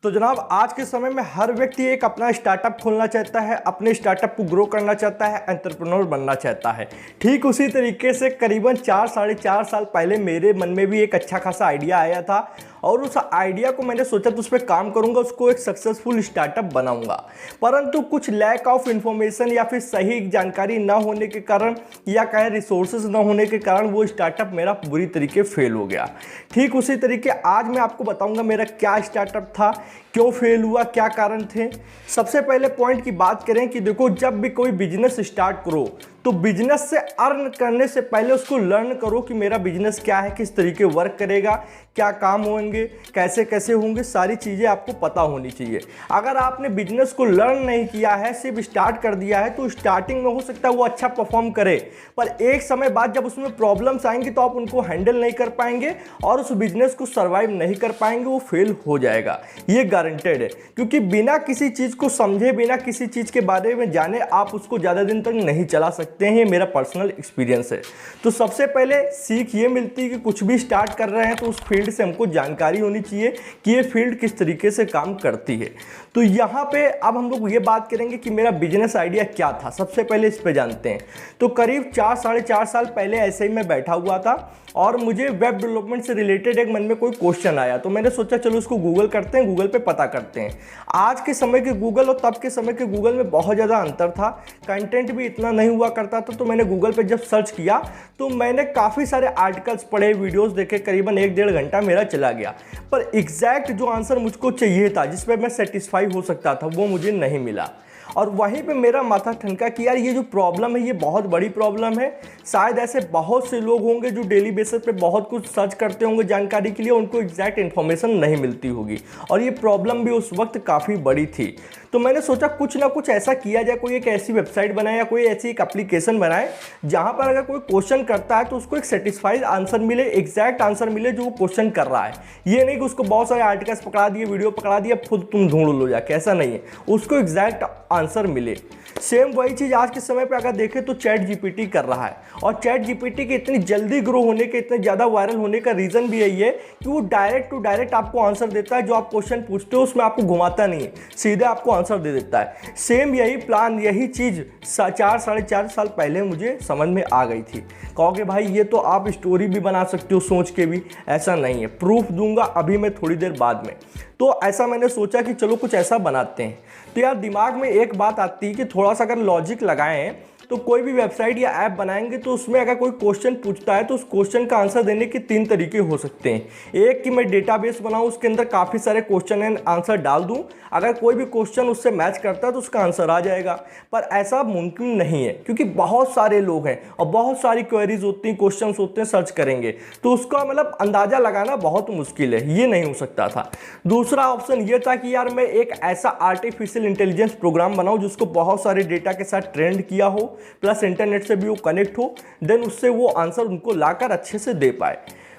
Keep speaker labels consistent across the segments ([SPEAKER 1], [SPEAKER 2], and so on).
[SPEAKER 1] तो जनाब आज के समय में हर व्यक्ति एक अपना स्टार्टअप खोलना चाहता है, अपने स्टार्टअप को ग्रो करना चाहता है, एंटरप्रेन्योर बनना चाहता है। ठीक उसी तरीके से करीबन 4 साढ़े 4 साल पहले मेरे मन में भी एक अच्छा खासा आइडिया आया था और उस आइडिया को मैंने सोचा तो उस पर काम करूंगा, उसको एक सक्सेसफुल स्टार्टअप बनाऊंगा। परंतु कुछ लैक ऑफ इंफॉर्मेशन या फिर सही जानकारी ना होने के कारण या कहें रिसोर्सेज ना होने के कारण वो स्टार्टअप मेरा बुरी तरीके फेल हो गया। ठीक उसी तरीके आज मैं आपको बताऊंगा मेरा क्या स्टार्टअप था, क्यों फेल हुआ, क्या कारण थे। सबसे पहले पॉइंट की बात करें कि देखो, जब भी कोई बिजनेस स्टार्ट करो तो बिजनेस से अर्न करने से पहले उसको लर्न करो कि मेरा बिजनेस क्या है, किस तरीके वर्क करेगा, क्या काम होंगे, कैसे कैसे होंगे, सारी चीज़ें आपको पता होनी चाहिए। अगर आपने बिजनेस को लर्न नहीं किया है, सिर्फ स्टार्ट कर दिया है, तो स्टार्टिंग में हो सकता है वो अच्छा परफॉर्म करे, पर एक समय बाद जब उसमें प्रॉब्लम्स आएंगी तो आप उनको हैंडल नहीं कर पाएंगे और उस बिजनेस को सर्वाइव नहीं कर पाएंगे, वो फेल हो जाएगा, ये गारंटेड है। क्योंकि बिना किसी चीज़ को समझे, बिना किसी चीज़ के बारे में जाने आप उसको ज़्यादा दिन तक नहीं चला सकते हैं, मेरा पर्सनल एक्सपीरियंस है। तो सबसे पहले सीख ये मिलती है कि कुछ भी स्टार्ट कर रहे हैं तो उस फील्ड से हमको जानकारी होनी चाहिए कि ये फील्ड किस तरीके से काम करती है। तो यहाँ पे अब हम लोग ये बात करेंगे कि मेरा बिजनेस आइडिया क्या था। सबसे पहले इस पे जानते हैं। तो करीब 4 साढ़े 4 साल पहले ऐसे ही मैं बैठा हुआ था और मुझे वेब डेवलपमेंट से रिलेटेड एक मन में कोई क्वेश्चन आया, तो मैंने सोचा चलो उसको गूगल करते हैं, गूगल पे पता करते हैं। आज के समय के गूगल और तब के समय के गूगल में बहुत ज़्यादा अंतर था, कंटेंट भी इतना नहीं हुआ करता था। तो मैंने गूगल पे जब सर्च किया तो मैंने काफ़ी सारे आर्टिकल्स पढ़े, वीडियोस देखे, करीबन 1-1.5 घंटा मेरा चला गया, पर एग्जैक्ट जो आंसर मुझको चाहिए था, जिस पर मैं सेटिस्फाई हो सकता था, वो मुझे नहीं मिला। और वहीं पे मेरा माथा ठनका कि यार ये जो प्रॉब्लम है ये बहुत बड़ी प्रॉब्लम है। शायद ऐसे बहुत से लोग होंगे जो डेली बेसिस पे बहुत कुछ सर्च करते होंगे जानकारी के लिए, उनको एग्जैक्ट इन्फॉर्मेशन नहीं मिलती होगी, और ये प्रॉब्लम भी उस वक्त काफ़ी बड़ी थी। तो मैंने सोचा कुछ ना कुछ ऐसा किया जाए, कोई एक ऐसी वेबसाइट बनाए या कोई ऐसी एक एप्लीकेशन बनाए जहाँ पर अगर कोई क्वेश्चन करता है तो उसको एक सेटिस्फाइड आंसर मिले, एग्जैक्ट आंसर मिले जो वो क्वेश्चन कर रहा है। ये नहीं कि उसको बहुत सारे आर्टिकल्स पकड़ा दिए, वीडियो पकड़ा दिया, खुद तुम ढूंढ लो जाके, ऐसा नहीं है, उसको एग्जैक्ट आंसर मिले। सेम वही चीज़ आज के समय पे अगर देखें तो चैट जीपीटी कर रहा है, और चैट जीपीटी के इतनी जल्दी ग्रो होने के, इतने ज़्यादा वायरल होने का रीज़न भी यही है कि वो डायरेक्ट टू डायरेक्ट आपको आंसर देता है। जो आप क्वेश्चन पूछते हो उसमें आपको घुमाता नहीं है, सीधे आपको आंसर दे देता है। सेम यही प्लान, यही चीज़ 4 साढ़े 4 साल पहले मुझे समझ में आ गई थी। कहोगे भाई ये तो आप स्टोरी भी बना सकते हो सोच के भी, ऐसा नहीं है, प्रूफ दूंगा अभी मैं थोड़ी देर बाद में। तो ऐसा मैंने सोचा कि चलो कुछ ऐसा बनाते हैं। तो यार दिमाग में एक बात आती है कि थोड़ा सा अगर लॉजिक लगाएं तो कोई भी वेबसाइट या ऐप बनाएंगे तो उसमें अगर कोई क्वेश्चन पूछता है तो उस क्वेश्चन का आंसर देने के 3 तरीके हो सकते हैं। एक कि मैं डेटाबेस बनाऊं, उसके अंदर काफ़ी सारे क्वेश्चन एंड आंसर डाल दूं, अगर कोई भी क्वेश्चन उससे मैच करता है तो उसका आंसर आ जाएगा। पर ऐसा मुमकिन नहीं है क्योंकि बहुत सारे लोग हैं और बहुत सारी क्वेरीज होती हैं, क्वेश्चन होते हैं, सर्च करेंगे तो उसका मतलब अंदाज़ा लगाना बहुत मुश्किल है, ये नहीं हो सकता था। दूसरा ऑप्शन ये था कि यार मैं एक ऐसा आर्टिफिशियल इंटेलिजेंस प्रोग्राम बनाऊं जिसको बहुत सारे डेटा के साथ ट्रेंड किया हो, प्लस इंटरनेट से भी वो कनेक्ट हो, देन उससे वो आंसर उनको लाकर अच्छे से दे पाए।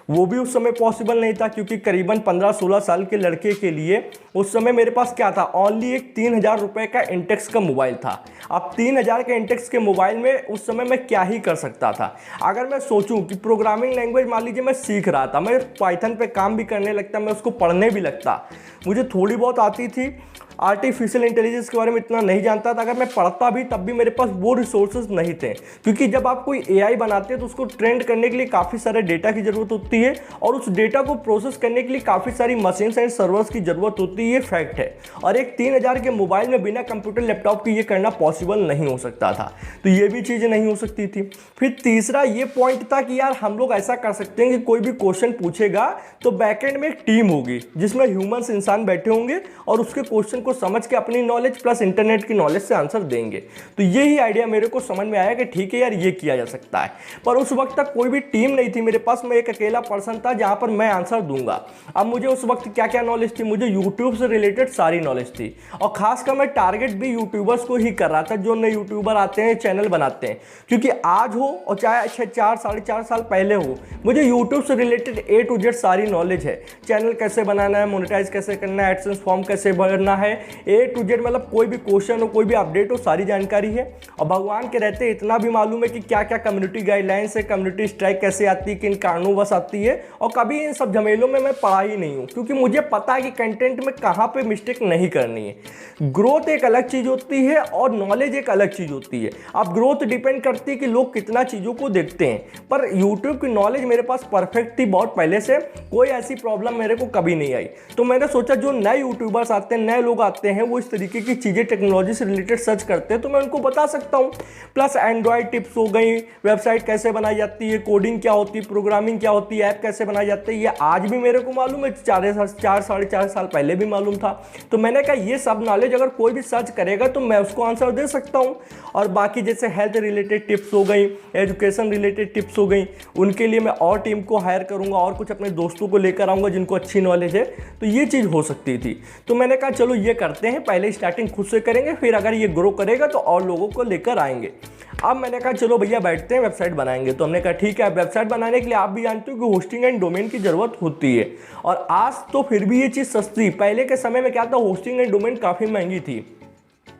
[SPEAKER 1] वो भी उस समय पॉसिबल नहीं था क्योंकि करीबन 15-16 साल के लड़के के लिए उस समय मेरे पास क्या था, ओनली एक 3000 रुपये का इंटेक्स का मोबाइल था। अब 3000 के इंटेक्स के मोबाइल में उस समय मैं क्या ही कर सकता था। अगर मैं सोचूं कि प्रोग्रामिंग लैंग्वेज मान लीजिए मैं सीख रहा था, मैं पाइथन पे काम भी करने लगता, मैं उसको पढ़ने भी लगता, मुझे थोड़ी बहुत आती थी, आर्टिफिशियल इंटेलिजेंस के बारे में इतना नहीं जानता था, अगर मैं पढ़ता भी तब भी मेरे पास वो रिसोर्सेज नहीं थे। क्योंकि जब आप कोई एआई बनाते हैं तो उसको ट्रेंड करने के लिए काफ़ी सारे डेटा की ज़रूरत होती है और उस डेटा को प्रोसेस करने के लिए काफ़ी सारी मशीन्स एंड सर्वर्स की ज़रूरत होती है, ये फैक्ट है। और एक 3000 के मोबाइल में बिना कंप्यूटर लैपटॉप के ये करना पॉसिबल नहीं हो सकता था, तो ये भी चीज़ें नहीं हो सकती थी। फिर तीसरा ये पॉइंट था कि यार हम लोग ऐसा कर सकते हैं कि कोई भी क्वेश्चन पूछेगा तो बैकएंड में एक टीम होगी जिसमें ह्यूमंस इंसान बैठे होंगे और उसके क्वेश्चन को समझ के अपनी नॉलेज प्लस इंटरनेट की नॉलेज से आंसर देंगे। तो यही आइडिया मेरे को समझ में आया कि ठीक है यार ये किया जा सकता है। पर उस वक्त तक कोई भी टीम नहीं थी मेरे पास, मैं एक अकेला पर्सन था जहां पर मैं आंसर दूंगा। अब मुझे उस वक्त क्या क्या नॉलेज थी, मुझे यूट्यूब से रिलेटेड सारी नॉलेज थी और खासकर मैं टारगेट भी यूट्यूबर्स को ही कर रहा था जो नए यूट्यूबर आते हैं, चैनल बनाते हैं। क्योंकि आज हो और चाहे 4 साढ़े 4 साल पहले हो, मुझे यूट्यूब से रिलेटेड A to Z सारी नॉलेज है। चैनल कैसे बनाना है, मोनेटाइज कैसे करना है, एडसेंस फॉर्म कैसे भरना है, A to Z, मतलब कोई भी क्वेश्चन हो, कोई भी अपडेट हो, सारी जानकारी है। और भगवान के रहते इतना भी मालूम है कि क्या क्या कम्युनिटी गाइडलाइंस है, कम्युनिटी स्ट्राइक कैसे आती है, किन कारणों बस आती है। और कभी इन सब झमेलों में मैं पढ़ा ही नहीं हूँ, क्योंकि मुझे पता है कि कंटेंट में कहाँ पे मिस्टेक नहीं करनी है। ग्रोथ एक अलग चीज़ होती है और नॉलेज एक अलग चीज़ होती है। अब ग्रोथ डिपेंड करती है कि लोग कितना चीज़ों को देखते हैं, पर यूट्यूब की नॉलेज मेरे पास परफेक्ट थी बहुत पहले से, कोई ऐसी प्रॉब्लम मेरे को कभी नहीं आई। तो मैंने सोचा जो नए यूट्यूबर्स आते हैं, नए लोग आते हैं, वो इस तरीके की चीज़ें टेक्नोलॉजी से रिलेटेड सर्च करते हैं, तो मैं उनको बता सकता हूँ। प्लस एंड्रॉयड टिप्स हो गई, वेबसाइट कैसे बनाई जाती है, कोडिंग क्या होती है, प्रोग्रामिंग क्या होती है, ऐप कैसे बनाई जाती है, ये आज भी मेरे को मालूम है, 4 साढ़े 4 साल पहले भी मालूम था। तो मैंने कहा ये सब नॉलेज अगर कोई भी सर्च करेगा तो मैं उसको आंसर दे सकता हूँ। और बाकी जैसे हेल्थ रिलेटेड टिप्स हो गई, एजुकेशन रिलेटेड टिप्स हो गई, उनके लिए मैं और टीम को हायर करूँगा और कुछ अपने दोस्तों को लेकर आऊँगा जिनको अच्छी नॉलेज है, तो ये चीज़ हो सकती थी। तो मैंने कहा चलो ये करते हैं, पहले स्टार्टिंग खुद से करेंगे, फिर अगर ये ग्रो करेगा तो और लोगों को लेकर आएंगे। अब मैंने कहा चलो भैया बैठते हैं, वेबसाइट बनाएंगे। तो हमने कहा ठीक है, वेबसाइट बनाने के लिए आप भी जानते हो कि होस्टिंग एंड डोमेन की ज़रूरत होती है। और आज तो फिर भी ये चीज़ सस्ती, पहले के समय में क्या था, होस्टिंग एंड डोमेन काफ़ी महंगी थी,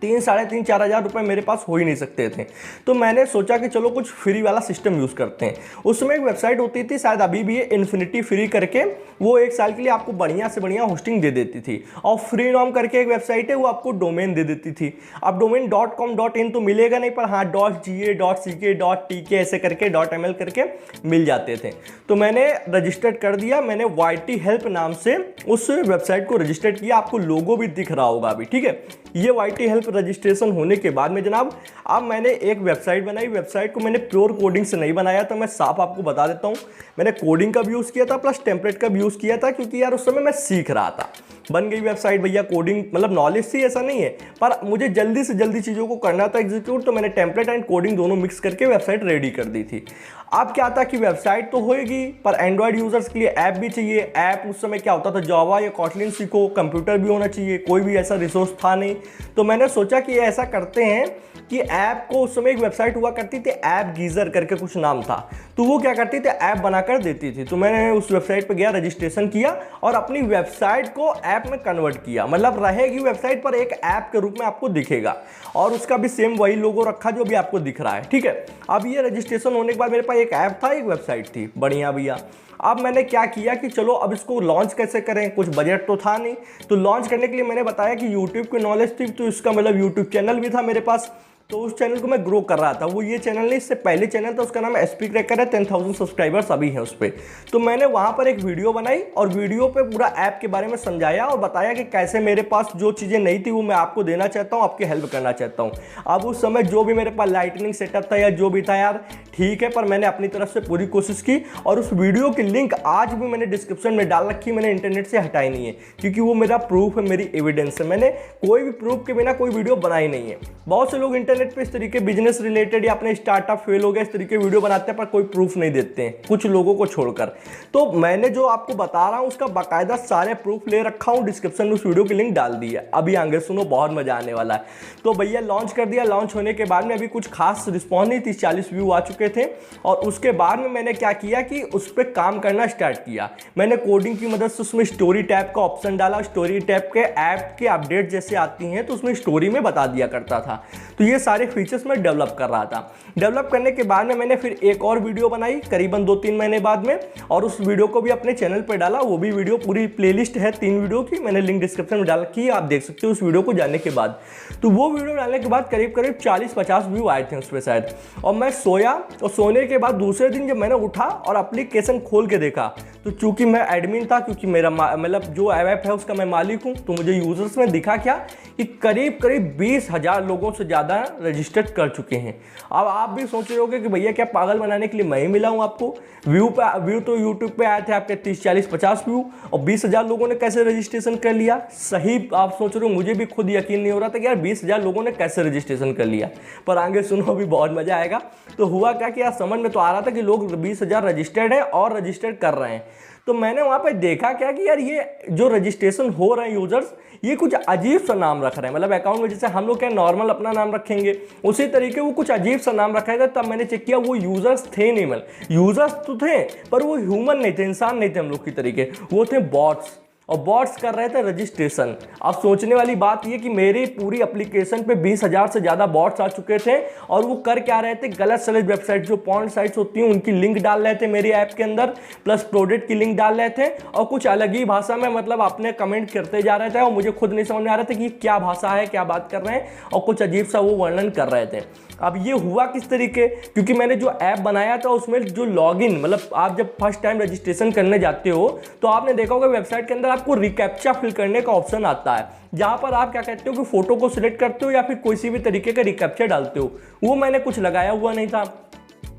[SPEAKER 1] 3 साढ़े 3 4 हज़ार रुपये मेरे पास हो ही नहीं सकते थे। तो मैंने सोचा कि चलो कुछ फ्री वाला सिस्टम यूज़ करते हैं। उसमें एक वेबसाइट होती थी, शायद अभी भी है, इन्फिनिटी फ्री करके, वो 1 साल के लिए आपको बढ़िया से बढ़िया होस्टिंग दे देती थी। और फ्री नॉम करके एक वेबसाइट है, वो आपको डोमेन दे देती थी। अब डोमेन .com .in तो मिलेगा नहीं, पर हाँ .ga .ck .tk ऐसे करके .ml करके मिल जाते थे। तो मैंने रजिस्टर्ड कर दिया, मैंने YT हेल्प नाम से उस वेबसाइट को रजिस्टर्ड किया। आपको लोगो भी दिख रहा होगा अभी, ठीक है। ये YT हेल्प रजिस्ट्रेशन होने के बाद में जनाब, अब मैंने एक वेबसाइट बनाई। वेबसाइट को मैंने प्योर कोडिंग से नहीं बनाया, तो मैं साफ आपको बता देता हूँ, मैंने कोडिंग का भी यूज़ किया था प्लस टेम्पलेट का भी यूज़ किया था, क्योंकि यार उस समय मैं सीख रहा था। बन गई वेबसाइट भैया, कोडिंग मतलब नॉलेज थी ऐसा नहीं है, पर मुझे जल्दी से जल्दी चीज़ों को करना था एग्जीक्यूट, तो मैंने टेम्पलेट एंड कोडिंग दोनों मिक्स करके वेबसाइट रेडी कर दी थी। अब क्या था कि वेबसाइट तो होएगी, पर एंड्रॉयड यूजर्स के लिए ऐप भी चाहिए। ऐप उस समय क्या होता था, जावा या कॉटलिन सीखो, कंप्यूटर भी होना चाहिए, कोई भी ऐसा रिसोर्स था नहीं। तो मैंने सोचा कि ऐसा करते हैं कि ऐप को, उस समय एक वेबसाइट हुआ करती थी ऐप गीजर करके कुछ नाम था, तो वो क्या करती थी, ऐप बनाकर देती थी। तो मैंने उस वेबसाइट पर गया, रजिस्ट्रेशन किया और अपनी वेबसाइट को ऐप में कन्वर्ट किया। मतलब रहेगी वेबसाइट पर एक ऐप के रूप में आपको दिखेगा, और उसका भी सेम वही लोगो रखा जो भी आपको दिख रहा है, ठीक है। अब ये रजिस्ट्रेशन होने के बाद मेरे पास एक ऐप था, एक वेबसाइट थी, बढ़िया भैया। अब मैंने क्या किया कि चलो अब इसको लॉन्च कैसे करें, कुछ बजट तो था नहीं। तो लॉन्च करने के लिए मैंने बताया कि यूट्यूब की नॉलेज थी, तो इसका मतलब यूट्यूब चैनल भी था मेरे पास, तो उस चैनल को मैं ग्रो कर रहा था। वो ये चैनल नहीं, इससे पहले चैनल था, उसका नाम SP क्रैकर है, 10,000 सब्सक्राइबर्स अभी हैं उस पर। तो मैंने वहाँ पर एक वीडियो बनाई और वीडियो पे पूरा ऐप के बारे में समझाया और बताया कि कैसे मेरे पास जो चीज़ें नहीं थी वो मैं आपको देना चाहता हूँ, आपकी हेल्प करना चाहता हूँ। अब उस समय जो भी मेरे पास लाइटनिंग सेटअप था या जो भी था यार, ठीक है, पर मैंने अपनी तरफ से पूरी कोशिश की। और उस वीडियो की लिंक आज भी मैंने डिस्क्रिप्शन में डाल रखी, मैंने इंटरनेट से हटाई नहीं है, क्योंकि वो मेरा प्रूफ है, मेरी एविडेंस है। मैंने कोई भी प्रूफ के बिना कोई वीडियो बनाई नहीं है। बहुत से लोग इंटरनेट पे इस तरीके बिजनेस रिलेटेड या अपने स्टार्टअप फेल हो गया इस तरीके वीडियो बनाते हैं, पर कोई प्रूफ नहीं देते हैं, कुछ लोगों को छोड़कर। तो मैंने जो आपको बता रहा हूं उसका बाकायदा सारे प्रूफ ले रखा हूं, डिस्क्रिप्शन में उस वीडियो की लिंक डाल दी है। अभी आगे सुनो, बहुत मजा आने वाला है। तो भैया लॉन्च कर दिया। लॉन्च होने के बाद में अभी कुछ खास रिस्पॉन्स नहीं, 30-40 व्यू आ चुके थे। और उसके बाद में मैंने क्या किया कि उस पर काम करना स्टार्ट किया। मैंने कोडिंग की मदद से उसमें स्टोरी टैब का ऑप्शन डाला। स्टोरी टैब के ऐप के अपडेट जैसे आती हैं तो उसमें स्टोरी में बता दिया करता था। तो ये सारे फीचर्स मैं डेवलप कर रहा था। डेवलप करने के बाद में मैंने फिर एक और वीडियो बनाई करीबन 2-3 महीने बाद में, और उस वीडियो को भी अपने चैनल पर डाला। वो भी वीडियो पूरी प्लेलिस्ट है 3 वीडियो की, मैंने लिंक डिस्क्रिप्शन में डाल रखी है, आप देख सकते हो उस वीडियो को जानने के बाद। तो वो वीडियो डालने के बाद करीब 40-50 व्यू आए थे उस पर शायद। और मैं सोया, और सोने के बाद दूसरे दिन जब मैंने उठा और एप्लीकेशन खोल के देखा, तो चूंकि मैं एडमिन था, क्योंकि मेरा मतलब जो ऐप है उसका मैं मालिक हूँ, तो मुझे यूजर्स में दिखा क्या कि करीब 20,000 लोगों से ज़्यादा रजिस्टर्ड कर चुके हैं। अब आप भी सोच रहे होगे कि भैया क्या पागल बनाने के लिए मैं ही मिला हूँ आपको। व्यू तो यूट्यूब पे आए थे आपके 30-40-50 व्यू, और 20,000 लोगों ने कैसे रजिस्ट्रेशन कर लिया। सही आप सोच रहे हो, मुझे भी खुद यकीन नहीं हो रहा था कि यार 20,000 लोगों ने कैसे रजिस्ट्रेशन कर लिया। पर आगे सुनो, अभी बहुत मजा आएगा। तो हुआ क्या कि यार समझ में तो आ रहा था कि लोग 20,000 रजिस्टर्ड है और रजिस्टर्ड कर रहे हैं। तो मैंने वहाँ पे देखा क्या कि यार ये जो रजिस्ट्रेशन हो रहे हैं यूजर्स, ये कुछ अजीब सा नाम रख रहे हैं। मतलब अकाउंट में जैसे हम लोग क्या नॉर्मल अपना नाम रखेंगे, उसी तरीके वो कुछ अजीब सा नाम रखा है। तब मैंने चेक किया, वो यूजर्स थे नहीं, मतलब यूजर्स तो थे पर वो ह्यूमन नहीं थे, इंसान नहीं थे हम लोग की तरीके, वो थे बॉट्स। और बॉट्स कर रहे थे रजिस्ट्रेशन। अब सोचने वाली बात ये कि मेरी पूरी एप्लीकेशन पे 20,000 से ज़्यादा बॉट्स आ चुके थे और वो कर क्या रहे थे, गलत सलत वेबसाइट जो पॉर्न साइट्स होती हैं उनकी लिंक डाल रहे थे मेरी ऐप के अंदर, प्लस प्रोडक्ट की लिंक डाल रहे थे और कुछ अलग ही भाषा में मतलब अपने कमेंट करते जा रहे थे और मुझे खुद नहीं समझ में आ रहा था कि क्या भाषा है, क्या बात कर रहे हैं, और कुछ अजीब सा वो वर्णन कर रहे थे। अब ये हुआ किस तरीके, क्योंकि मैंने जो ऐप बनाया था उसमें जो लॉगिन मतलब आप जब फर्स्ट टाइम रजिस्ट्रेशन करने जाते हो तो आपने देखा होगा वेबसाइट के अंदर आपको रिकैप्चा फिल करने का ऑप्शन आता है, जहां पर आप क्या कहते हो कि फोटो को सिलेक्ट करते हो या फिर कोई भी तरीके का रिकैप्चा डालते हो। वो मैंने कुछ लगाया हुआ नहीं था।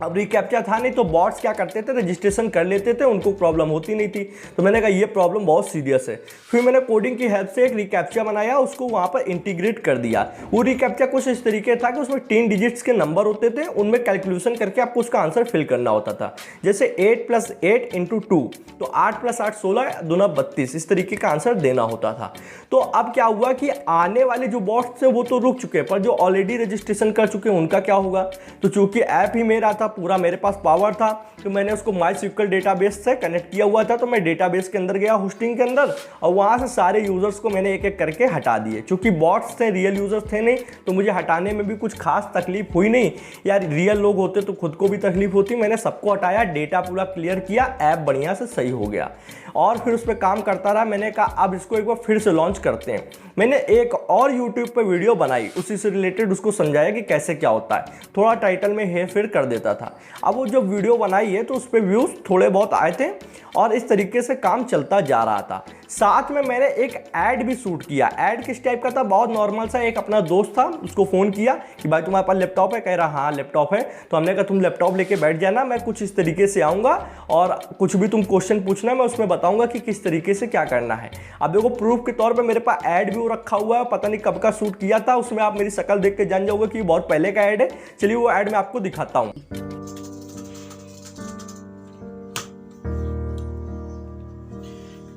[SPEAKER 1] अब रिकैप्चा था नहीं तो बॉट्स क्या करते थे, रजिस्ट्रेशन कर लेते थे, उनको प्रॉब्लम होती नहीं थी। तो मैंने कहा ये प्रॉब्लम बहुत सीरियस है। फिर मैंने कोडिंग की हेल्प से एक रिकैप्चा बनाया, उसको वहाँ पर इंटीग्रेट कर दिया। वो रिकैप्चा कुछ इस तरीके था कि उसमें 3 डिजिट्स के नंबर होते थे, उनमें कैलकुलेशन करके आपको उसका आंसर फिल करना होता था। जैसे 8 + 8 × 2 तो 8 + 8 16 दूना 32, इस तरीके का आंसर देना होता था। तो अब क्या हुआ कि आने वाले जो बॉट्स थे वो तो रुक चुके, पर जो ऑलरेडी रजिस्ट्रेशन कर चुके हैं उनका क्या होगा। तो चूंकि ऐप ही मेरा था, पूरा मेरे पास पावर था, तो मैंने उसको MySQL डेटाबेस से कनेक्ट किया हुआ था। तो मैं डेटाबेस के अंदर गया, होस्टिंग के अंदर, और वहाँ से सारे यूज़र्स को मैंने एक एक करके हटा दिए। चूँकि बॉट्स थे, रियल यूज़र्स थे नहीं, तो मुझे हटाने में भी कुछ खास तकलीफ हुई नहीं। यार रियल लोग होते तो खुद को भी तकलीफ होती। मैंने सबको हटाया, डेटा पूरा क्लियर किया, ऐप बढ़िया से सही हो गया और फिर उस पर काम करता रहा। मैंने कहा अब इसको एक बार फिर से लॉन्च करते हैं। मैंने एक और यूट्यूब पर वीडियो बनाई, उसी से रिलेटेड उसको समझाया कि कैसे क्या होता है, थोड़ा टाइटल में हेर फेर कर देता था। अब वो जो वीडियो बनाई है तो उस पर व्यूज़ थोड़े बहुत आए थे और इस तरीके से काम चलता जा रहा था। साथ में मैंने एक ऐड भी शूट किया। ऐड किस टाइप का था, बहुत नॉर्मल सा। एक अपना दोस्त था, उसको फ़ोन किया कि भाई तुम्हारे पास लैपटॉप है, कह रहा हाँ लैपटॉप है। तो हमने कहा तुम लैपटॉप लेके बैठ जाना, मैं कुछ इस तरीके से आऊँगा और कुछ भी तुम क्वेश्चन पूछना, मैं उसमें बताऊँगा कि किस तरीके से क्या करना है। अब देखो प्रूफ के तौर पर मेरे पास ऐड भी रखा हुआ है, पता नहीं कब का शूट किया था, उसमें आप मेरी शक्ल देख के जान जाओगे कि बहुत पहले का ऐड है। चलिए वो ऐड मैं आपको दिखाता हूँ।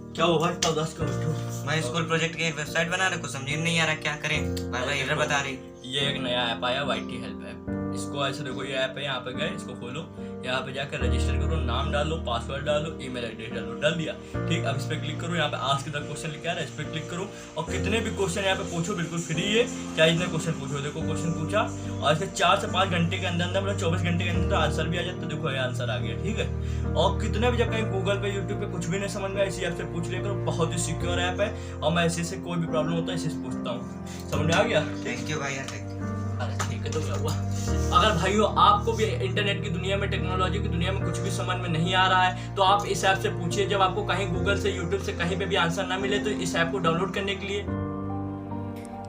[SPEAKER 1] क्या हुआ, इतना उदास क्यों बैठे हो?
[SPEAKER 2] मैं स्कूल प्रोजेक्ट की एक वेबसाइट बना रहा, कुछ समझ में नहीं आ रहा क्या करें। बार बार एरर बता रही।
[SPEAKER 3] ये एक नया ऐप आया YT हेल्प ऐप। इसको ऐसे देखो, ये ऐप है, यहाँ पे गए, इसको खोलो, यहाँ पे जाकर रजिस्टर करो, नाम डालो, पासवर्ड डालो, ईमेल एड्रेस डालो, डाल दिया। ठीक, अब इस पर क्लिक करो, यहाँ पे आस्क द क्वेश्चन लिखा है, इस पर क्लिक करो और कितने भी क्वेश्चन यहाँ पे पूछो, बिल्कुल फ्री है। क्या इतने क्वेश्चन पूछो, देखो क्वेश्चन पूछा और इसके 4 से 5 घंटे के अंदर मतलब 24 घंटे के अंदर आंसर भी आ जाता है। देखो ये आंसर आ गया, ठीक है। और कितने भी जब कहीं गूगल पे, यूट्यूब पे कुछ भी नहीं समझ में आया, इसी ऐप से पूछ लिया करो। बहुत ही सिक्योर ऐप है और मैं इसी से कोई भी प्रॉब्लम होता है इसी से पूछता हूँ। समझ में आ गया?
[SPEAKER 2] थैंक यू भैया, थैंक यू।
[SPEAKER 3] अरे ठीक है, तो क्या हुआ। अगर भाइयों आपको भी इंटरनेट की दुनिया में, टेक्नोलॉजी की दुनिया में कुछ भी समझ में नहीं आ रहा है तो आप इस ऐप से पूछिए। जब आपको कहीं गूगल से, यूट्यूब से कहीं पे भी आंसर ना मिले तो इस ऐप को डाउनलोड करने के लिए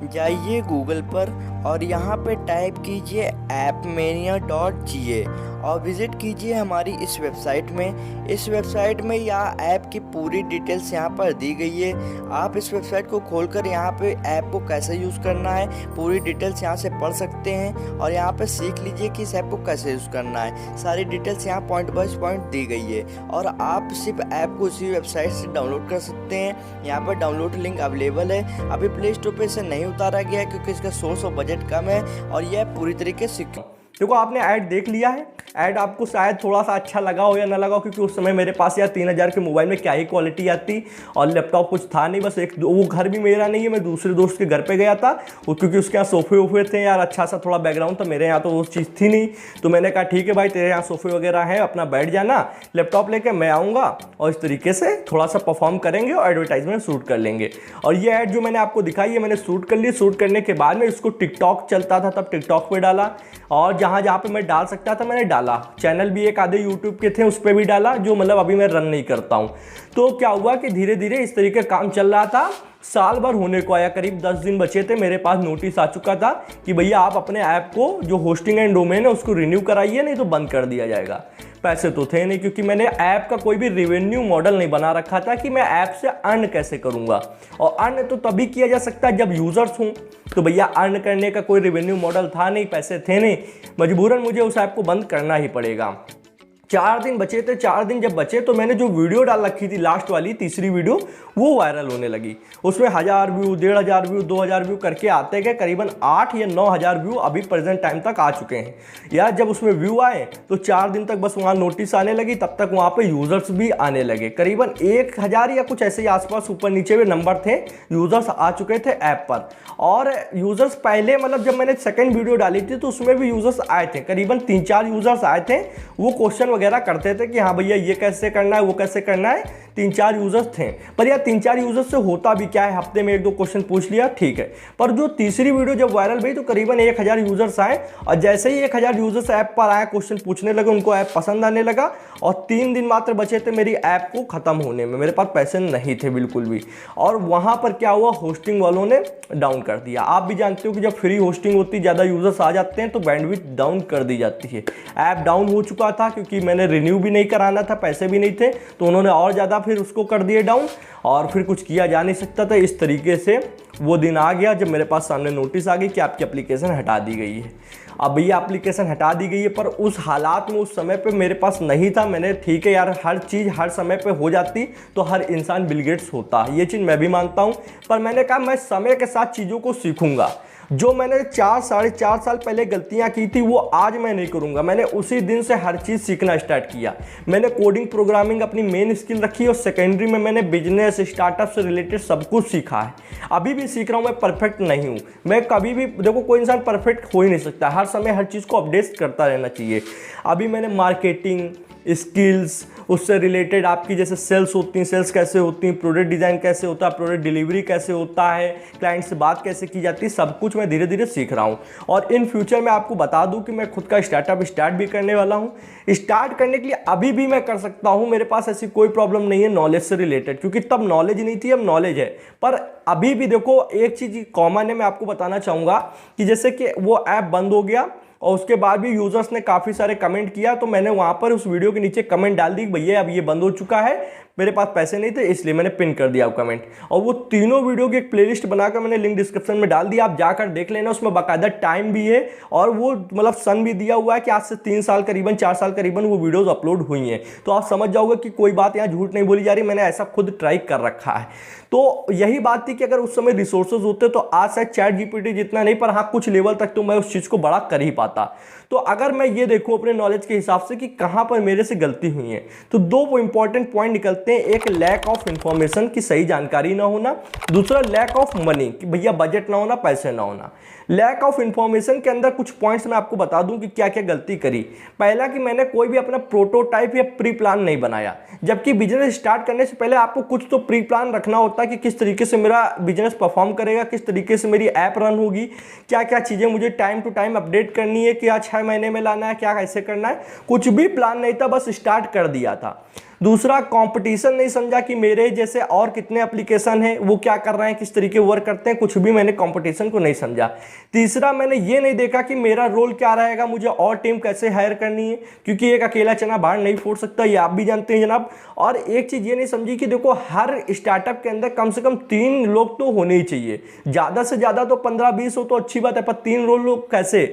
[SPEAKER 4] जाइए गूगल पर और यहाँ पे टाइप कीजिए appmania.ga और विज़िट कीजिए हमारी इस वेबसाइट में। इस वेबसाइट में यहाँ ऐप की पूरी डिटेल्स यहाँ पर दी गई है। आप इस वेबसाइट को खोलकर यहाँ पे ऐप को कैसे यूज़ करना है पूरी डिटेल्स यहाँ से पढ़ सकते हैं और यहाँ पे सीख लीजिए कि इस ऐप को कैसे यूज़ करना है। सारी डिटेल्स यहाँ पॉइंट बाय पॉइंट दी गई है और आप सिर्फ ऐप को इसी वेबसाइट से डाउनलोड कर सकते हैं। यहाँ पर डाउनलोड लिंक अवेलेबल है। अभी प्ले स्टोर पर इसे नहीं उतारा गया है क्योंकि इसका सोर्स और बजट कम है और यह पूरी तरीके से
[SPEAKER 1] देखो आपने ऐड देख लिया है। ऐड आपको शायद थोड़ा सा अच्छा लगा हो या ना लगा हो, क्योंकि उस समय मेरे पास यार 3000 के मोबाइल में क्या ही क्वालिटी आती और लैपटॉप कुछ था नहीं। बस एक वो घर भी मेरा नहीं है, मैं दूसरे दोस्त के घर पे गया था और क्योंकि उसके यहाँ सोफे वोफे थे यार, अच्छा सा थोड़ा बैकग्राउंड था। मेरे यहाँ तो वो चीज़ थी नहीं, तो मैंने कहा ठीक है भाई तेरे यहाँ सोफे वगैरह हैं, अपना बैठ जाना, लैपटॉप लेके मैं आऊँगा और इस तरीके से थोड़ा सा परफॉर्म करेंगे और एडवर्टाइजमेंट शूट कर लेंगे। और ये ऐड जो मैंने आपको दिखाई है मैंने शूट कर ली। शूट करने के बाद में इसको टिकटॉक चलता था तब टिकटॉक पर डाला और जहाँ जहाँ पे मैं डाल सकता था मैंने डाला। चैनल भी एक आधे यूट्यूब के थे उस पर भी डाला, जो मतलब अभी मैं रन नहीं करता हूँ। तो क्या हुआ कि धीरे धीरे इस तरीके काम चल रहा था। साल भर होने को आया, करीब 10 दिन बचे थे, मेरे पास नोटिस आ चुका था कि भैया आप अपने ऐप को जो होस्टिंग एंड डोमेन है उसको रिन्यू कराइए, नहीं तो बंद कर दिया जाएगा। पैसे तो थे नहीं, क्योंकि मैंने ऐप का कोई भी रेवेन्यू मॉडल नहीं बना रखा था कि मैं ऐप से अर्न कैसे करूंगा। और अर्न तो तभी किया जा सकता है जब यूजर्स हों, तो भैया अर्न करने का कोई रेवेन्यू मॉडल था नहीं, पैसे थे नहीं, मजबूरन मुझे उस ऐप को बंद करना ही पड़ेगा। 4 दिन बचे थे। 4 दिन जब बचे तो मैंने जो वीडियो डाल रखी थी लास्ट वाली तीसरी वीडियो, वो वायरल होने लगी। उसमें 1000 व्यू, 1500 व्यू, 2000 व्यू करके आते गए। करीबन 8 या 9000 व्यू अभी प्रेजेंट टाइम तक आ चुके हैं यार। जब उसमें व्यू आए तो 4 दिन तक बस वहाँ नोटिस आने लगी, तब तक वहाँ पे यूज़र्स भी आने लगे। करीबन 1000 या कुछ ऐसे ही आसपास ऊपर नीचे में नंबर थे, यूज़र्स आ चुके थे ऐप पर। और यूज़र्स पहले मतलब जब मैंने सेकंड वीडियो डाली थी तो उसमें भी यूज़र्स आए थे, करीबन 3-4 यूज़र्स आए थे। वो क्वेश्चन वगैरह करते थे कि हाँ भैया ये कैसे करना है, वो कैसे करना है। 3-4 यूज़र्स थे, पर यार 3-4 यूज़र्स से होता भी क्या है, हफ्ते में 1-2 क्वेश्चन पूछ लिया, ठीक है। पर जो तीसरी वीडियो जब वायरल हुई तो करीबन 1000 यूज़र्स आए, और जैसे ही 1000 यूज़र्स ऐप पर आए, क्वेश्चन पूछने लगे, उनको ऐप पसंद आने लगा। और 3 दिन मात्र बचे थे मेरी ऐप को ख़त्म होने में, मेरे पास पैसे नहीं थे बिल्कुल भी। और वहाँ पर क्या हुआ, होस्टिंग वालों ने डाउन कर दिया। आप भी जानते हो कि जब फ्री होस्टिंग होती, ज़्यादा यूज़र्स आ जाते हैं तो बैंडविड्थ डाउन कर दी जाती है। ऐप डाउन हो चुका था क्योंकि मैंने रिन्यू भी नहीं कराना था, पैसे भी नहीं थे, तो उन्होंने और ज़्यादा फिर उसको कर दिए डाउन, और फिर कुछ किया जा नहीं सकता था। इस तरीके से वो दिन आ गया जब मेरे पास सामने नोटिस आ गई कि आपकी एप्लीकेशन हटा दी गई है। अब ये एप्लीकेशन हटा दी गई है, पर उस हालात में उस समय पे मेरे पास नहीं था। मैंने ठीक है यार, हर चीज़ हर समय पे हो जाती तो हर इंसान बिल गेट्स होता, ये चीज़ मैं भी मानता हूँ। पर मैंने कहा मैं समय के साथ चीज़ों को सीखूंगा। जो मैंने 4-4.5 साल पहले गलतियां की थी वो आज मैं नहीं करूंगा। मैंने उसी दिन से हर चीज़ सीखना स्टार्ट किया। मैंने कोडिंग प्रोग्रामिंग अपनी मेन स्किल रखी, और सेकेंडरी में मैंने बिजनेस स्टार्टअप से रिलेटेड सब कुछ सीखा है। अभी भी सीख रहा हूँ, मैं परफेक्ट नहीं हूँ। मैं कभी भी, देखो कोई इंसान परफेक्ट हो ही नहीं सकता, हर समय हर चीज़ को अपडेट करता रहना चाहिए। अभी मैंने मार्केटिंग स्किल्स, उससे रिलेटेड आपकी जैसे सेल्स होती हैं, सेल्स कैसे होती हैं, प्रोडक्ट डिज़ाइन कैसे होता है, प्रोडक्ट डिलीवरी कैसे होता है, क्लाइंट से बात कैसे की जाती है, सब कुछ मैं धीरे धीरे सीख रहा हूँ। और इन फ्यूचर में आपको बता दूँ कि मैं खुद का स्टार्टअप स्टार्ट भी करने वाला हूँ। स्टार्ट करने के लिए अभी भी मैं कर सकता हूँ, मेरे पास ऐसी कोई प्रॉब्लम नहीं है नॉलेज से रिलेटेड, क्योंकि तब नॉलेज नहीं थी, अब नॉलेज है। पर अभी भी देखो एक चीज़ कॉमन है, मैं आपको बताना चाहूँगा कि जैसे कि वो ऐप बंद हो गया और उसके बाद भी यूज़र्स ने काफ़ी सारे कमेंट किया, तो मैंने वहाँ पर उस वीडियो के नीचे कमेंट डाल दी, भैया अब ये बंद हो चुका है, मेरे पास पैसे नहीं थे इसलिए मैंने पिन कर दिया कमेंट। और वो तीनों वीडियो की एक प्लेलिस्ट बनाकर मैंने लिंक डिस्क्रिप्शन में डाल दिया, आप जाकर देख लेना। उसमें बाकायदा टाइम भी है और वो मतलब सन भी दिया हुआ है कि आज से 3 साल करीबन 4 साल करीबन वो वीडियोज़ अपलोड हुई हैं। तो आप समझ जाओगे कि कोई बात यहाँ झूठ नहीं बोली जा रही, मैंने ऐसा खुद ट्राई कर रखा है। तो यही बात थी कि अगर उस समय रिसोर्सेज होते तो आज शायद चैट जीपीटी जितना नहीं, पर हाँ कुछ लेवल तक तो मैं उस चीज़ को बड़ा कर ही पाता। तो अगर मैं ये देखूँ अपने नॉलेज के हिसाब से कि कहाँ पर मेरे से गलती हुई है, तो 2 इंपॉर्टेंट पॉइंट निकलते हैं। एक लैक ऑफ इंफॉर्मेशन की सही जानकारी ना होना, दूसरा लैक ऑफ मनी कि भैया बजट ना होना, पैसे ना होना। लैक ऑफ इंफॉर्मेशन के अंदर कुछ पॉइंट्स मैं आपको बता दूं कि क्या क्या गलती करी। पहला कि मैंने कोई भी अपना प्रोटोटाइप या प्री प्लान नहीं बनाया, जबकि बिजनेस स्टार्ट करने से पहले आपको कुछ तो प्री प्लान रखना होता है कि किस तरीके से मेरा बिजनेस परफॉर्म करेगा, किस तरीके से मेरी ऐप रन होगी, क्या क्या चीज़ें मुझे टाइम टू टाइम अपडेट करनी है, क्या 6 महीने में लाना है, क्या कैसे करना है। कुछ भी प्लान नहीं था, बस स्टार्ट कर दिया था। दूसरा, कंपटीशन नहीं समझा कि मेरे जैसे और कितने एप्लीकेशन हैं, वो क्या कर रहे हैं, किस तरीके वर्क करते हैं, कुछ भी मैंने कंपटीशन को नहीं समझा। तीसरा, मैंने ये नहीं देखा कि मेरा रोल क्या रहेगा, मुझे और टीम कैसे हायर करनी है, क्योंकि एक अकेला चना बाहर नहीं फोड़ सकता, ये आप भी जानते हैं जनाब। और एक चीज़ ये नहीं समझी कि देखो हर स्टार्टअप के अंदर कम से कम 3 लोग तो होने ही चाहिए, ज़्यादा से ज़्यादा तो 15-20 हो तो अच्छी बात है, पर 3 लोग कैसे?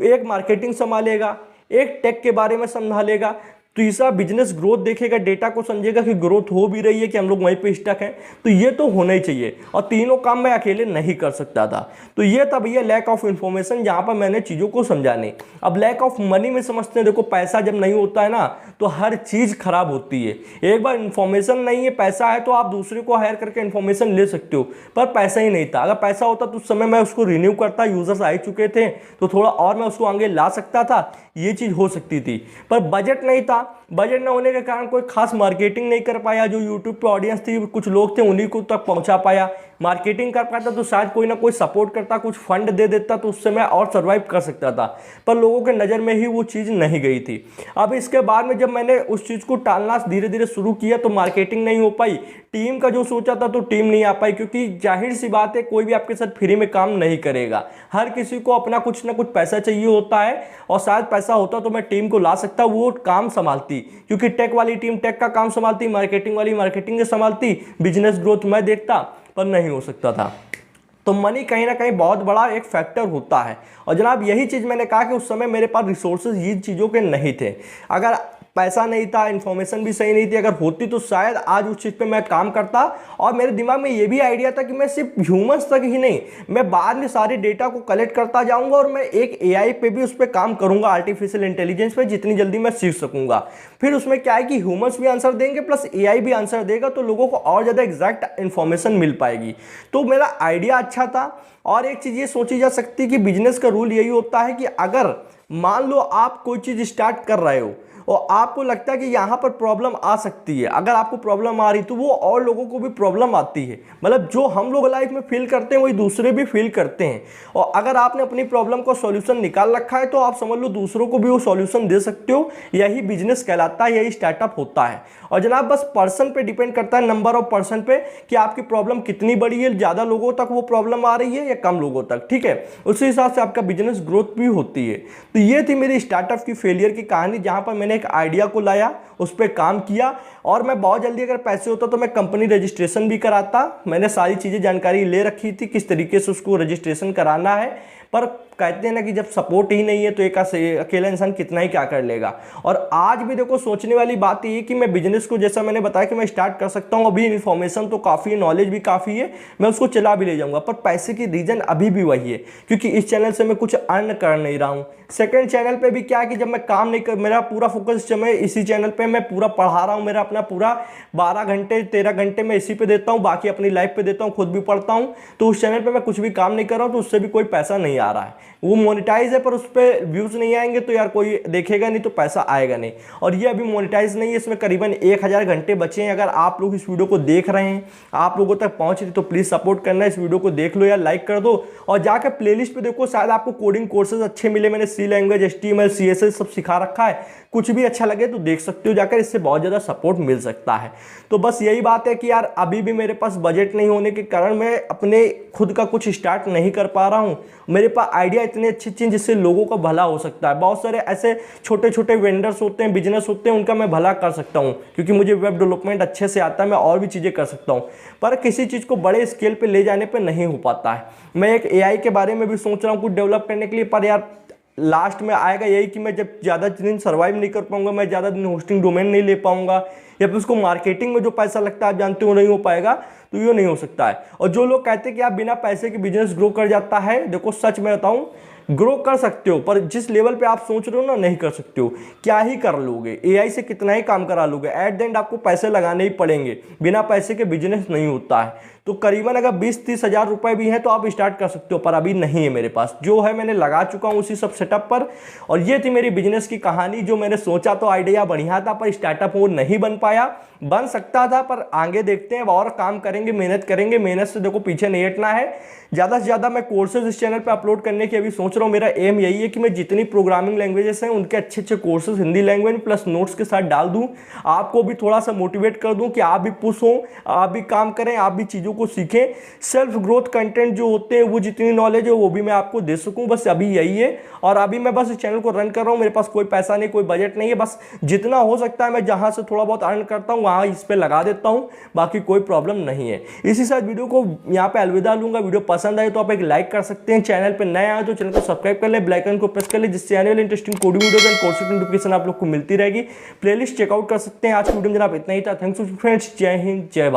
[SPEAKER 1] एक मार्केटिंग संभालेगा, एक टेक के बारे में संभालेगा, तीसरा बिजनेस ग्रोथ देखेगा, डेटा को समझेगा कि ग्रोथ हो भी रही है कि हम लोग वहीं पे स्टक हैं, तो ये तो होना ही चाहिए। और तीनों काम मैं अकेले नहीं कर सकता था। तो ये था भैया लैक ऑफ इन्फॉर्मेशन, जहाँ पर मैंने चीज़ों को समझा नहीं। अब लैक ऑफ मनी में समझते हैं, देखो पैसा जब नहीं होता है ना तो हर चीज़ खराब होती है। एक बार इन्फॉर्मेशन नहीं है, पैसा है तो आप दूसरे को हायर करके इन्फॉर्मेशन ले सकते हो, पर पैसा ही नहीं था। अगर पैसा होता तो उस समय मैं उसको रिन्यू करता, यूजर्स आ चुके थे तो थोड़ा और मैं उसको आगे ला सकता था, ये चीज़ हो सकती थी। पर बजट नहीं था, बजट ना होने के कारण कोई खास मार्केटिंग नहीं कर पाया। जो यूट्यूब पे ऑडियंस थी, कुछ लोग थे, उन्हीं को तक पहुंचा पाया। मार्केटिंग कर पाता तो शायद कोई ना कोई सपोर्ट करता, कुछ फंड दे देता, तो उससे मैं और सर्वाइव कर सकता था, पर लोगों के नज़र में ही वो चीज़ नहीं गई थी। अब इसके बाद में जब मैंने उस चीज़ को टालना धीरे धीरे शुरू किया तो मार्केटिंग नहीं हो पाई, टीम का जो सोचा था तो टीम नहीं आ पाई, क्योंकि जाहिर सी बात है कोई भी आपके साथ फ्री में काम नहीं करेगा। हर किसी को अपना कुछ ना कुछ पैसा चाहिए होता है, और शायद पैसा होता तो मैं टीम को ला सकता, वो काम संभालती, क्योंकि टेक वाली टीम टेक का काम संभालती, मार्केटिंग वाली मार्केटिंग संभालती, बिजनेस ग्रोथ मैं देखता, पर नहीं हो सकता था। तो मनी कहीं ना कहीं बहुत बड़ा एक फैक्टर होता है। और जनाब यही चीज़ मैंने कहा कि उस समय मेरे पास रिसोर्सेज ये चीज़ों के नहीं थे। अगर पैसा नहीं था, इन्फॉर्मेशन भी सही नहीं थी। अगर होती तो शायद आज उस चीज़ पे मैं काम करता। और मेरे दिमाग में ये भी आइडिया था कि मैं सिर्फ ह्यूमंस तक ही नहीं, मैं बाद में सारे डेटा को कलेक्ट करता जाऊंगा और मैं एक एआई पे भी उस पर काम करूंगा, आर्टिफिशियल इंटेलिजेंस पे, जितनी जल्दी मैं सीख सकूंगा। फिर उसमें क्या है कि ह्यूमंस भी आंसर देंगे प्लस एआई भी आंसर देगा, तो लोगों को और ज़्यादा एग्जैक्ट इन्फॉर्मेशन मिल पाएगी। तो मेरा आइडिया अच्छा था। और एक चीज़ ये सोची जा सकती है कि बिजनेस का रूल यही होता है कि अगर मान लो आप कोई चीज़ स्टार्ट कर रहे हो और आपको लगता है कि यहाँ पर प्रॉब्लम आ सकती है, अगर आपको प्रॉब्लम आ रही तो वो और लोगों को भी प्रॉब्लम आती है। मतलब जो हम लोग लाइफ में फील करते हैं वही दूसरे भी फील करते हैं। और अगर आपने अपनी प्रॉब्लम का सॉल्यूशन निकाल रखा है तो आप समझ लो दूसरों को भी वो सॉल्यूशन दे सकते हो। यही बिजनेस कहलाता है, यही स्टार्टअप होता है। और जनाब बस पर्सन पे डिपेंड करता है, नंबर ऑफ पर्सन पे, कि आपकी प्रॉब्लम कितनी बड़ी है, ज़्यादा लोगों तक वो प्रॉब्लम आ रही है या कम लोगों तक, ठीक है। उसी हिसाब से आपका बिजनेस ग्रोथ भी होती है। तो ये थी मेरी स्टार्टअप की फेलियर की कहानी, जहाँ पर मैंने एक आइडिया को लाया, उस पर काम किया और मैं बहुत जल्दी, अगर पैसे होता तो मैं कंपनी रजिस्ट्रेशन भी कराता। मैंने सारी चीज़ें जानकारी ले रखी थी किस तरीके से उसको रजिस्ट्रेशन कराना है। पर कहते हैं ना कि जब सपोर्ट ही नहीं है तो एक अकेला इंसान कितना ही क्या कर लेगा। और आज भी देखो सोचने वाली बात ये कि मैं बिजनेस को, जैसा मैंने बताया कि मैं स्टार्ट कर सकता हूँ, अभी इन्फॉर्मेशन तो काफ़ी है, नॉलेज भी काफ़ी है, मैं उसको चला भी ले जाऊँगा। पर पैसे की रीज़न अभी भी वही है, क्योंकि इस चैनल से मैं कुछ अर्न कर नहीं रहा हूँ। सेकंड चैनल पे भी क्या है कि जब मैं काम नहीं कर, मेरा पूरा फोकस इस समय इसी चैनल पे मैं पूरा पढ़ा रहा हूँ, मेरा अपना पूरा 12 घंटे 13 घंटे मैं इसी पे देता हूँ, बाकी अपनी लाइफ पे देता हूँ, खुद भी पढ़ता हूँ। तो उस चैनल पे मैं कुछ भी काम नहीं कर रहा हूँ तो उससे भी कोई पैसा नहीं आ रहा है। वो मोनेटाइज है पर उस पर व्यूज़ नहीं आएंगे तो यार कोई देखेगा नहीं, तो पैसा आएगा नहीं। और ये अभी मोनेटाइज नहीं है, इसमें करीबन 1000 घंटे बचे हैं। अगर आप लोग इस वीडियो को देख रहे हैं, आप लोगों तक पहुँच रही, तो प्लीज़ सपोर्ट करना, इस वीडियो को देख लो या लाइक कर दो। और जाकर प्लेलिस्ट पे देखो, शायद आपको कोडिंग कोर्सेज अच्छे मिले। मैंने सी लैंग्वेज, HTML, CSS सब सिखा रखा है। कुछ भी अच्छा लगे तो देख सकते हो जाकर, इससे बहुत ज़्यादा सपोर्ट मिल सकता है। तो बस यही बात है कि यार अभी भी मेरे पास बजट नहीं होने के कारण मैं अपने खुद का कुछ स्टार्ट नहीं कर पा रहा हूँ। मेरे पास आइडिया इतने अच्छे हैं जिससे लोगों का भला हो सकता है। बहुत सारे ऐसे छोटे छोटे वेंडर्स होते हैं, बिजनेस होते हैं, उनका मैं भला कर सकता हूँ, क्योंकि मुझे वेब डेवलपमेंट अच्छे से आता है, मैं और भी चीज़ें कर सकता हूँ। पर किसी चीज़ को बड़े स्केल पे ले जाने पे नहीं हो पाता है। मैं एक AI के बारे में भी सोच रहा हूँ कुछ डेवलप करने के लिए, पर यार लास्ट में आएगा यही कि मैं जब ज़्यादा दिन सर्वाइव नहीं कर पाऊंगा, मैं ज़्यादा दिन होस्टिंग डोमेन नहीं ले पाऊंगा, या फिर उसको मार्केटिंग में जो पैसा लगता है आप जानते हो नहीं हो पाएगा, तो ये नहीं हो सकता है। और जो लोग कहते हैं कि आप बिना पैसे के बिजनेस ग्रो कर जाता है, देखो सच में बताऊँ, ग्रो कर सकते हो, पर जिस लेवल पे आप सोच रहे हो ना, नहीं कर सकते हो। क्या ही कर लोगे, AI से कितना ही काम करा लोगे, एट द एंड आपको पैसे लगाने ही पड़ेंगे। बिना पैसे के बिजनेस नहीं होता है। तो करीबन अगर 20-30 हज़ार रुपये भी हैं तो आप स्टार्ट कर सकते हो, पर अभी नहीं है मेरे पास। जो है मैंने लगा चुका हूँ उसी सब सेटअप पर। और ये थी मेरी बिजनेस की कहानी, जो मैंने सोचा तो आइडिया बढ़िया था, पर स्टार्टअप वो नहीं बन पाया। बन सकता था, पर आगे देखते हैं, और काम करेंगे, मेहनत करेंगे। मेहनत से देखो पीछे नहीं हटना है। ज़्यादा से ज़्यादा मैं कोर्सेज इस चैनल पे अपलोड करने की अभी सोच रहा हूँ। मेरा एम यही है कि मैं जितनी प्रोग्रामिंग लैंग्वेजेस हैं उनके अच्छे अच्छे courses Hindi language plus notes के साथ डाल दूँ, आपको भी थोड़ा सा मोटिवेट कर दूँ कि आप भी पुश हों, आप भी काम करें, आप भी चीज़ों को सीखें। सेल्फ ग्रोथ कंटेंट जो होते हैं, वो जितनी नॉलेज है वो भी मैं आपको दे सकूँ, बस अभी यही है। और अभी मैं बस इस चैनल को रन कर रहा हूँ, मेरे पास कोई पैसा नहीं, कोई बजट नहीं है। बस जितना हो सकता है मैं जहाँ से थोड़ा बहुत अर्न करता हूँ वहाँ इस पर लगा देता हूँ, बाकी कोई प्रॉब्लम नहीं है। इसी साथ वीडियो को यहाँ पे अलविदा लूँगा। वीडियो पसंद आए तो आप एक लाइक कर सकते हैं, चैनल पर नए आए तो चैनल को सब्सक्राइब कर ले, बेल आइकन को प्रेस कर ले, जिससे आने वाले interesting coding videos and course notification आप लोग को मिलती रहेगी। प्लेलिस्ट चेकआउट कर सकते हैं। आज की वीडियो में जनाब इतना ही था। थैंक्स फ्रेंड्स, जय हिंद, जय भारत।